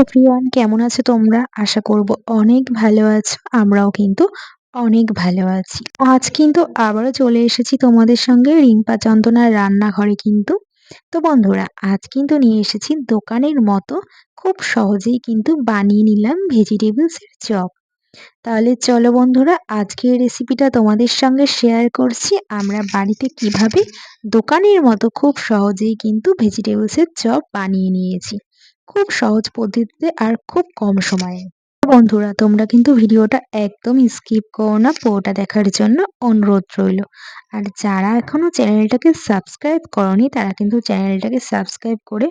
Everyone, কেমন আছো তোমরা? আশা করব অনেক ভালো আছো। আমরাও কিন্তু অনেক ভালো আছি। আজ কিন্তু আবারও চলে এসেছি তোমাদের সঙ্গে রিম্পা চন্দনার রান্নাঘরে কিন্তু। তো বন্ধুরা, আজ কিন্তু নিয়ে এসেছি দোকানের মতো খুব সহজেই কিন্তু বানিয়ে নিলাম ভেজিটেবলস এর চপ। তাহলে চলো বন্ধুরা, আজকের রেসিপিটা তোমাদের সঙ্গে শেয়ার করছি আমরা বাড়িতে কিভাবে দোকানের মতো খুব সহজেই কিন্তু ভেজিটেবলস এর চপ বানিয়ে নিয়েছি। খুব সহজ পদ্ধতিতে আর খুব কম সময়ে। বন্ধুরা, তোমরা কিন্তু ভিডিওটা একদম স্কিপ করো না, পুরোটা দেখার জন্য অনুরোধ রইল। আর যারা এখনো চ্যানেলটাকে সাবস্ক্রাইব করনি তারা কিন্তু চ্যানেলটাকে সাবস্ক্রাইব করে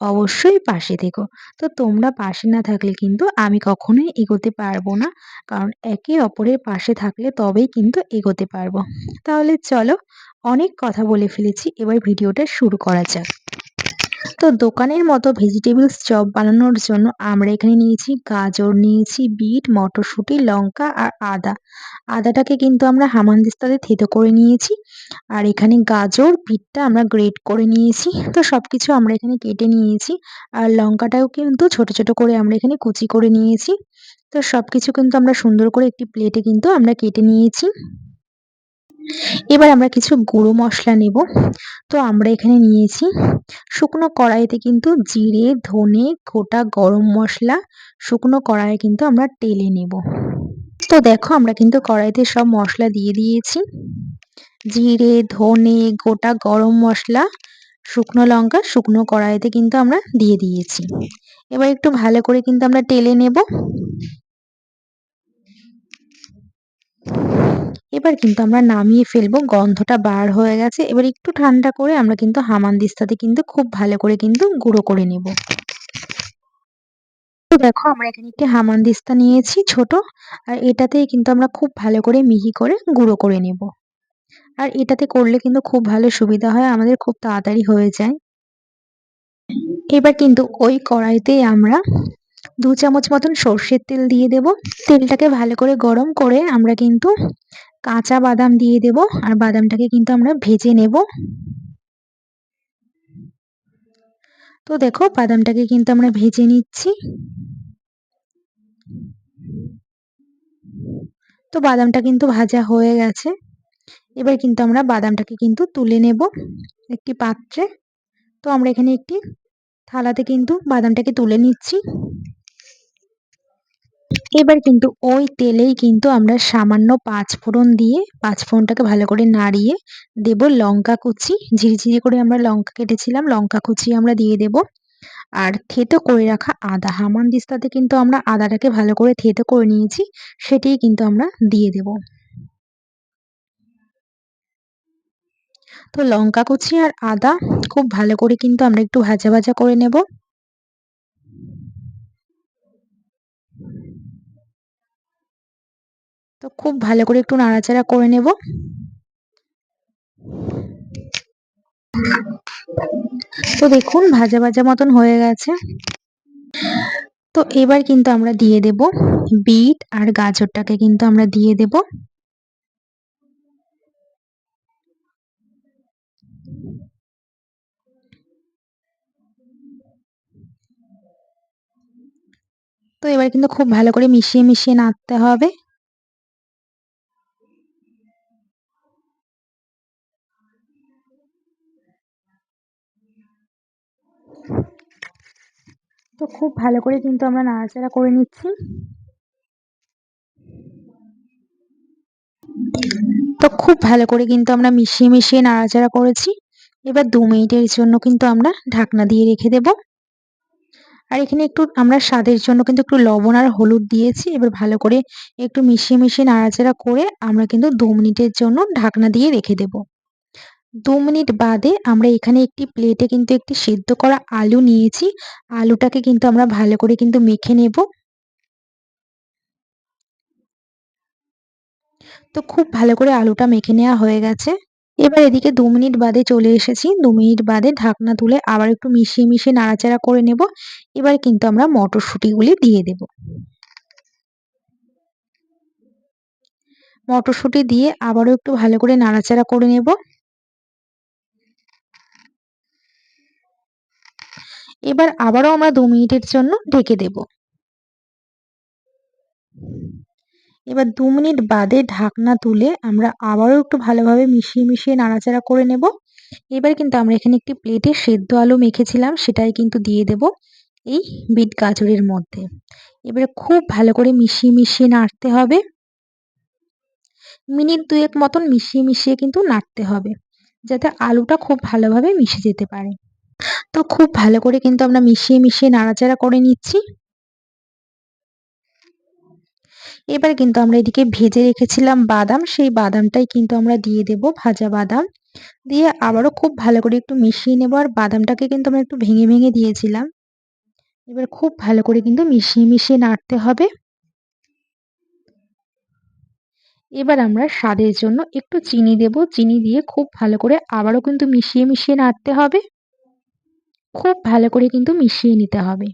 অবশ্যই পাশে থেকো। তো তোমরা পাশে না থাকলে কিন্তু আমি কখনোই এগোতে পারবো না, কারণ একে অপরের পাশে থাকলে তবেই কিন্তু এগোতে পারবো। তাহলে চলো, অনেক কথা বলে ফেলেছি, এবার ভিডিওটা শুরু করা যাক। তো দোকানের মতো ভেজিটেবলস চপ বানানোর জন্য আমরা এখানে নিয়েছি গাজর, নিয়েছি বিট, মটরশুঁটি, লঙ্কা আর আদা। আদাটাকে কিন্তু আমরা হামানদিস্তাতে থেতো করে নিয়েছি। আর এখানে গাজর, বিটটা আমরা গ্রেট করে নিয়েছি। তো সবকিছু আমরা এখানে কেটে নিয়েছি। আর লঙ্কাটাও কিন্তু ছোট ছোট করে আমরা এখানে কুচি করে নিয়েছি। তো সবকিছু কিন্তু আমরা সুন্দর করে একটি প্লেটে কিন্তু আমরা কেটে নিয়েছি। এবার আমরা কিছু গুঁড়ো মশলা নেব। তো আমরা এখানে নিয়েছি শুকনো কড়াইতে কিন্তু জিরে, ধনে, গোটা গরম মশলা শুকনো কড়াইয়ে কিন্তু আমরা টেলে নেব। তো দেখো, আমরা কিন্তু কড়াইতে সব মশলা দিয়ে দিয়েছি। জিরে, ধনে, গোটা গরম মশলা, শুকনো লঙ্কা শুকনো কড়াইতে কিন্তু আমরা দিয়ে দিয়েছি। এবার একটু ভালো করে কিন্তু আমরা টেলে নেব। এবার কিন্তু আমরা নামিয়ে ফেলবো, গন্ধটা বার হয়ে গেছে। এবার একটু ঠান্ডা করে আমরা কিন্তু হামানদিস্তাতে কিন্তু খুব ভালো করে কিন্তু গুঁড়ো করে নেব। তো দেখো, আমরা এখানে একটি হামানদিস্তা নিয়েছি ছোট, আর এটাতেই কিন্তু আমরা খুব ভালো করে মিহি করে গুঁড়ো করে নেব। আর এটাতে করলে কিন্তু খুব ভালো সুবিধা হয়, আমাদের খুব তাড়াতাড়ি হয়ে যায়। এবার কিন্তু ওই কড়াইতেই আমরা 2 চামচ মতন সর্ষের তেল দিয়ে দেব। তেলটাকে ভালো করে গরম করে আমরা কিন্তু কাঁচা বাদাম দিয়ে দেব, আর বাদামটাকে কিন্তু আমরা ভেজে নেব। তো দেখো, বাদামটাকে কিন্তু আমরা ভেজে নিচ্ছি। তো বাদামটা কিন্তু ভাজা হয়ে গেছে। এবার কিন্তু আমরা বাদামটাকে কিন্তু তুলে নেব একটি পাত্রে। তো আমরা এখানে একটি থালাতে কিন্তু বাদামটাকে তুলে নিচ্ছি। এবার কিন্তু ওই তেলেই কিন্তু আমরা সামান্য 5 ফোড়ন দিয়ে 5 ফোড়নটাকে ভালো করে নাড়িয়ে দেব লঙ্কা কুচি। ঝিরিঝিরি করে আমরা লঙ্কা কেটেছিলাম, লঙ্কা কুচি আমরা দিয়ে দেব। আর থেতো করে রাখা আদা, হামানদিস্তাতে কিন্তু আমরা আদাটাকে ভালো করে থেতো করে নিয়েছি, সেটিই কিন্তু আমরা দিয়ে দেব। তো লঙ্কা কুচি আর আদা খুব ভালো করে কিন্তু আমরা একটু ভাজা ভাজা করে নেব। তো খুব ভালো করে একটু নাড়াচাড়া করে নেব। তো দেখুন, ভাজা ভাজা মতন হয়ে গেছে। তো এবার কিন্তু আমরা দিয়ে দেব বিট আর গাজরটাকে কিন্তু আমরা দিয়ে দেব। তো এবার কিন্তু খুব ভালো করে মিশিয়ে মিশিয়ে নাড়তে হবে। তো খুব ভালো করে কিন্তু আমরা নাড়াচাড়া করে নিচ্ছি। তো খুব ভালো করে কিন্তু আমরা মিশিয়ে মিশিয়ে নাড়াচাড়া করেছি। এবার 2 মিনিটের জন্য কিন্তু আমরা ঢাকনা দিয়ে রেখে দেব। আর এখানে একটু আমরা স্বাদের জন্য কিন্তু একটু লবণ আর হলুদ দিয়েছি। এবার ভালো করে একটু মিশিয়ে মিশিয়ে নাড়াচাড়া করে আমরা কিন্তু 2 মিনিটের জন্য ঢাকনা দিয়ে রেখে দেব। 2 মিনিট বাদে আমরা এখানে একটি প্লেটে কিন্তু একটি সেদ্ধ করা আলু নিয়েছি। আলুটাকে কিন্তু আমরা ভালো করে কিন্তু মেখে নেব। তো খুব ভালো করে আলুটা মেখে নেওয়া হয়ে গেছে। এবার এদিকে 2 মিনিট বাদে চলে এসেছি। 2 মিনিট বাদে ঢাকনা তুলে আবার একটু মিশিয়ে মিশিয়ে নাড়াচাড়া করে নেব। এবার কিন্তু আমরা মটরশুঁটিগুলি দিয়ে দেব। মটরশুঁটি দিয়ে আবারও একটু ভালো করে নাড়াচাড়া করে নেব। এবার আবারও আমরা ২ মিনিটের জন্য ঢেকে দেব। এবার ২ মিনিট বাদে ঢাকনা তুলে আমরা আবারও একটু ভালোভাবে মিশিয়ে নাড়াচাড়া করে নেব। এবার কিন্তু আমরা এখানে একটি প্লেটে সেদ্ধ আলু মেখেছিলাম সেটাই কিন্তু দিয়ে দেব এই বিট গাজরের মধ্যে। এবারে খুব ভালো করে মিশিয়ে নাড়তে হবে। মিনিট ২ এক মতন মিশিয়ে কিন্তু নাড়তে হবে, যাতে আলুটা খুব ভালোভাবে মিশে যেতে পারে। তো খুব ভালো করে কিন্তু আমরা মিশিয়ে নাড়াচাড়া করে নিচ্ছি। এবার কিন্তু আমরা এদিকে ভেজে রেখেছিলাম বাদাম, সেই বাদামটাই কিন্তু আমরা দিয়ে দেব, ভাজা বাদাম। দিয়ে আবারও খুব ভালো করে একটু মিশিয়ে নেব। আর বাদামটাকে কিন্তু আমরা একটু ভেঙে দিয়েছিলাম। এবার খুব ভালো করে কিন্তু মিশিয়ে নাড়তে হবে। এবার আমরা স্বাদের জন্য একটু চিনি দেব। চিনি দিয়ে খুব ভালো করে আবারও কিন্তু মিশিয়ে নাড়তে হবে। খুব ভালো করে কিন্তু মিশিয়ে নিতে হবে।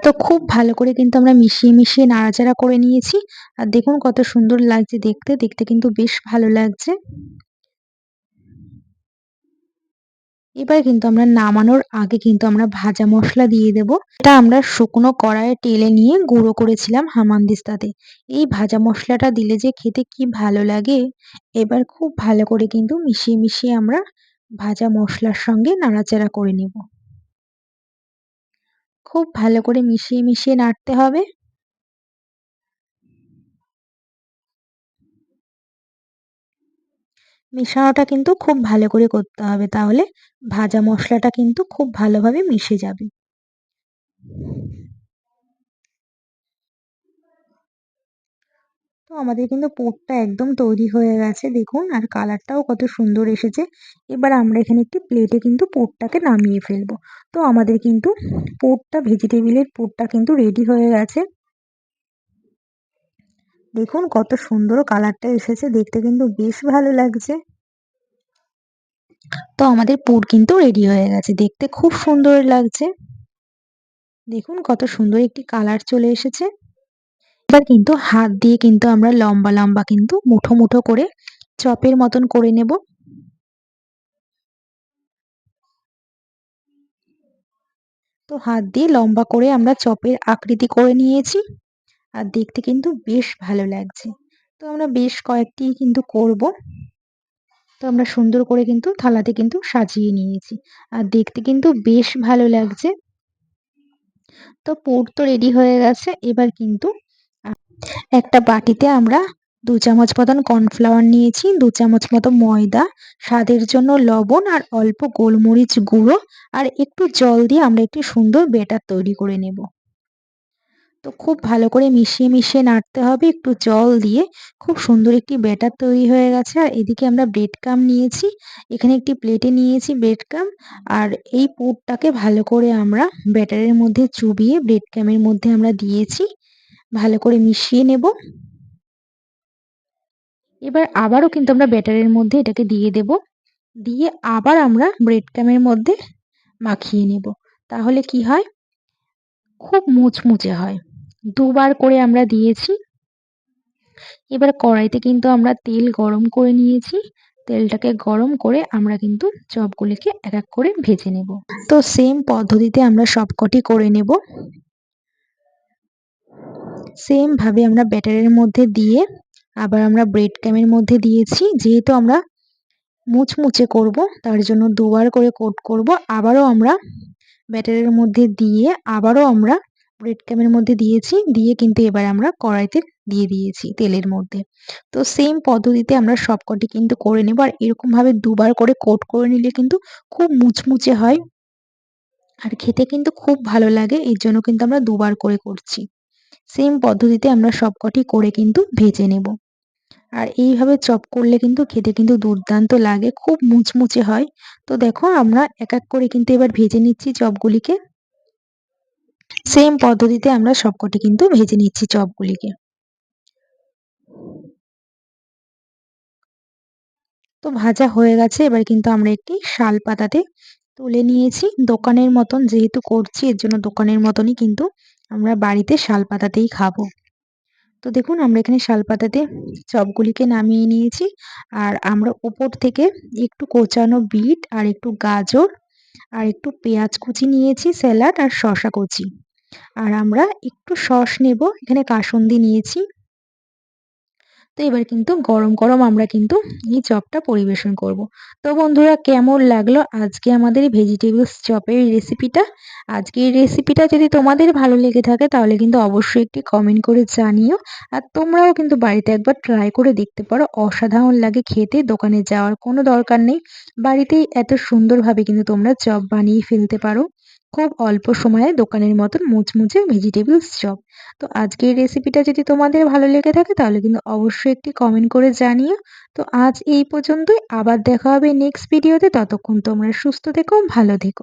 তো খুব ভালো করে কিন্তু আমরা মিশিয়ে নাড়াচাড়া করে নিয়েছি। আর দেখুন কত সুন্দর লাগছে দেখতে। দেখতে কিন্তু বেশ ভালো লাগছে। এবার কিন্তু আমরা নামানোর আগে কিন্তু আমরা ভাজা মসলা দিয়ে দেব। এটা আমরা শুকনো কড়াইয়ে টেলে নিয়ে গুঁড়ো করেছিলাম হামানদিস্তাতে। এই ভাজা মশলাটা দিলে যে খেতে কি ভালো লাগে। এবার খুব ভালো করে কিন্তু মিশিয়ে আমরা ভাজা মশলার সঙ্গে নাড়াচাড়া করে নেব। খুব ভালো করে মিশিয়ে নাড়তে হবে। মেশানোটা কিন্তু খুব ভালো করে করতে হবে, তাহলে ভাজা মশলাটা কিন্তু খুব ভালোভাবে মিশে যাবে। তো আমাদের কিন্তু পুরটা একদম তৈরি হয়ে গেছে দেখুন, আর কালারটাও কত সুন্দর এসেছে। এবার আমরা এখানে একটি প্লেটে কিন্তু পুরটাকে নামিয়ে ফেলবো। তো আমাদের কিন্তু পুরটা, ভেজিটেবিলের পুরটা কিন্তু রেডি হয়ে গেছে। দেখুন কত সুন্দর কালারটা এসেছে, দেখতে কিন্তু বেশ ভালো লাগছে। তো আমাদের পুর কিন্তু রেডি হয়ে গেছে, দেখতে খুব সুন্দর লাগছে। দেখুন কত সুন্দর একটি কালার চলে এসেছে। এবার কিন্তু হাত দিয়ে কিন্তু আমরা লম্বা কিন্তু মুঠো করে চপের মতন করে নেব। তো হাত দিয়ে লম্বা করে আমরা চপের আকৃতি করে নিয়েছি। আর দেখতে কিন্তু বেশ ভালো লাগছে। তো আমরা বেশ কয়েকটি কিন্তু করব। তো আমরা সুন্দর করে কিন্তু থালাতে কিন্তু সাজিয়ে নিয়েছি। আর দেখতে কিন্তু বেশ ভালো লাগছে। তো পুর তো রেডি হয়ে গেছে। এবার কিন্তু একটা বাটিতে আমরা ২ চামচ মতন কর্নফ্লাওয়ার নিয়েছি, ২ চামচ মতো ময়দা, স্বাদের জন্য লবণ আর অল্প গোলমরিচ গুঁড়ো আর একটু জল দিয়ে আমরা একটি সুন্দর ব্যাটার তৈরি করে নেব। তো খুব ভালো করে মিশিয়ে নাড়তে হবে একটু জল দিয়ে। খুব সুন্দর একটি ব্যাটার তৈরি হয়ে গেছে। আর এদিকে আমরা ব্রেড ক্রাম্ব নিয়েছি। এখানে একটি প্লেটে নিয়েছি ব্রেড ক্রাম্ব। আর এই পুরটাকে ভালো করে আমরা ব্যাটারের মধ্যে চুবিয়ে ব্রেড ক্রাম্বের মধ্যে আমরা দিয়েছি। ভালো করে মিশিয়ে নেব। এবার আবারও কিন্তু আমরা ব্যাটারের মধ্যে এটাকে দিয়ে দেব। দিয়ে আবার আমরা ব্রেড ক্রাম্বের মধ্যে মাখিয়ে নেব। তাহলে কি হয়? খুব মুচমুচে হয়। ২ বার করে আমরা দিয়েছি। এবার কড়াইতে কিন্তু আমরা তেল গরম করে নিয়েছি। তেলটাকে গরম করে আমরা কিন্তু চপগুলিকে এক করে ভেজে নেব। তো সেম পদ্ধতিতে আমরা সবকটি করে নেব। সেম ভাবে আমরা ব্যাটারের মধ্যে দিয়ে আবার আমরা ব্রেড ক্রাম্বের মধ্যে দিয়েছি। যেহেতু আমরা মুচমুচে করব তার জন্য ২ বার করে কোট করব। আবারও আমরা ব্যাটারের মধ্যে দিয়ে আবারও আমরা ব্রেড ক্রাম্বের মধ্যে দিয়েছি। দিয়ে কিন্তু এবার আমরা কড়াইতে দিয়ে দিয়েছি তেলের মধ্যে। তো সেম পদ্ধতিতে আমরা সবকটি কিন্তু করে নেব। আর এরকমভাবে ২ বার করে কোট করে নিলে কিন্তু খুব মুচমুচে হয়। আর খেতে কিন্তু খুব ভালো লাগে। এর জন্য কিন্তু আমরা ২ বার করে করছি। সেম পদ্ধতিতে আমরা সবকটি করে কিন্তু ভেজে নেব। আর এইভাবে চপ করলে কিন্তু খেতে কিন্তু দুর্দান্ত লাগে, খুব মুচমুচে হয়। তো দেখো আমরা এক করে কিন্তু এবার ভেজে নিচ্ছি চপগুলিকে। সেম পদ্ধতিতে আমরা সবকটি কিন্তু ভেজে নিচ্ছি চপগুলিকে। তো ভাজা হয়ে গেছে। এবার কিন্তু আমরা একটি শালপাতাতে তুলে নিয়েছি। দোকানের মতন যেহেতু করছি এর জন্য দোকানের মতনই কিন্তু আমরা বাড়িতে শালপাতাতেই খাবো। তো দেখুন আমরা এখানে শালপাতাতে চপগুলিকে নামিয়ে নিয়েছি। আর আমরা উপর থেকে একটু কোচানো বিট আর একটু গাজর আর একটু পেঁয়াজ কুচি নিয়েছি, স্যালাড আর শসা কুচি। আর আমরা একটু সস নেব, এখানে কাসুন্দি নিয়েছি। তো এবার কিন্তু গরম, গরম আমরা কিন্তু এই চপটা পরিবেশন করব। তো বন্ধুরা, কেমন লাগলো আজকে আমাদের এই ভেজিটেবলস চপের রেসিপিটা? আজকের এই রেসিপিটা যদি তোমাদের ভালো লেগে থাকে তাহলে কিন্তু অবশ্যই একটি কমেন্ট করে জানিও। আর তোমরাও কিন্তু বাড়িতে একবার ট্রাই করে দেখতে পারো। অসাধারণ লাগে খেতে, দোকানে যাওয়ার কোনো দরকার নেই। বাড়িতেই এত সুন্দরভাবে কিন্তু তোমরা চপ বানিয়ে ফেলতে পারো। খুব অল্প সময়ে দোকানের মতন মুচমুচে ভেজিটেবলস চপ। তো আজকের রেসিপিটা যদি তোমাদের ভালো লেগে থাকে তাহলে কিন্তু অবশ্যই একটি কমেন্ট করে জানিও। তো আজ এই পর্যন্তই, আবার দেখা হবে নেক্সট ভিডিওতে। ততক্ষণ তোমরা সুস্থ থেকো, ভালো থেকো।